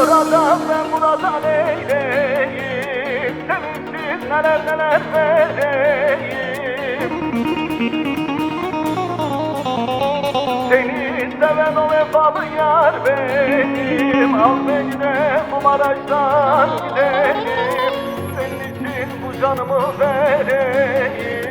oradan ben buradan eyleyim, sevinçsiz neler neler vereyim. Seni seven o vefalı yar benim, al beni de bu Maraş'tan gidelim, senin için bu canımı vereyim.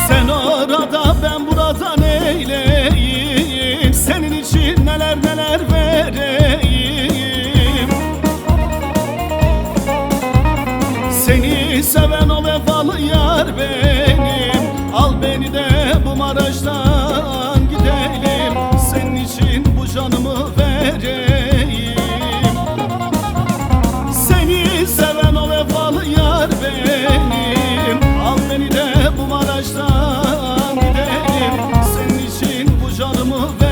Sen orada ben buradan eyleyim, senin için neler neler vereyim. Seni seven o vefalı yar benim, al beni de bu Maraş'tan gidelim, senin için bu canımı vereyim. Seni seven o vefalı yar benim, al beni de bu Maraş'tan gidelim, senin için bu canımı vereyim.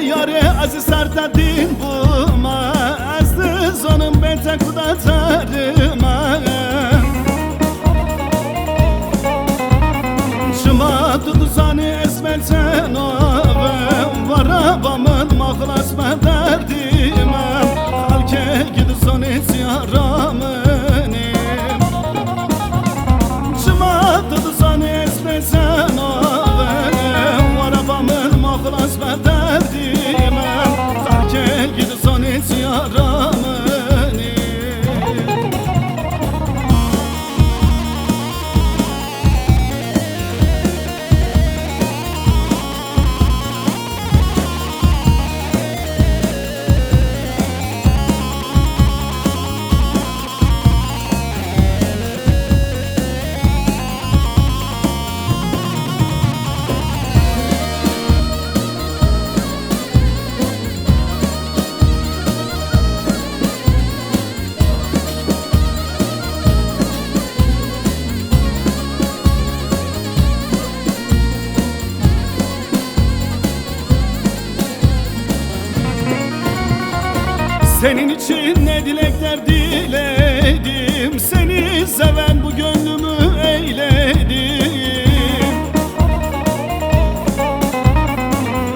Yare aziz sardadin buma, aziz onun bete kudatarıma. Çıma tutu sani esmersen ovem, varabamın mahlas derdime. Halke gidi soni ziyaramınim. Çıma tutu sani esmersen ovem, varabamın mahlas derdime. Senin için ne dilekler diledim, seni seven bu gönlümü eyledim.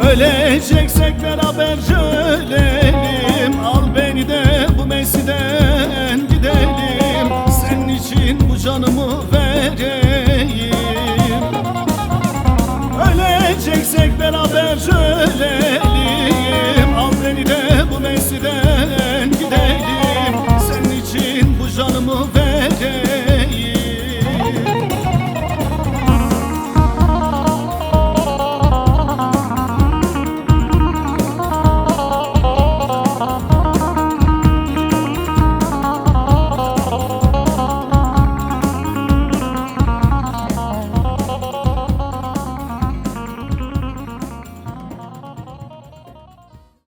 Öleceksek beraberce ölelim, al beni de bu Mesi'den gidelim, senin için bu canımı vereyim. Öleceksek beraberce ölelim,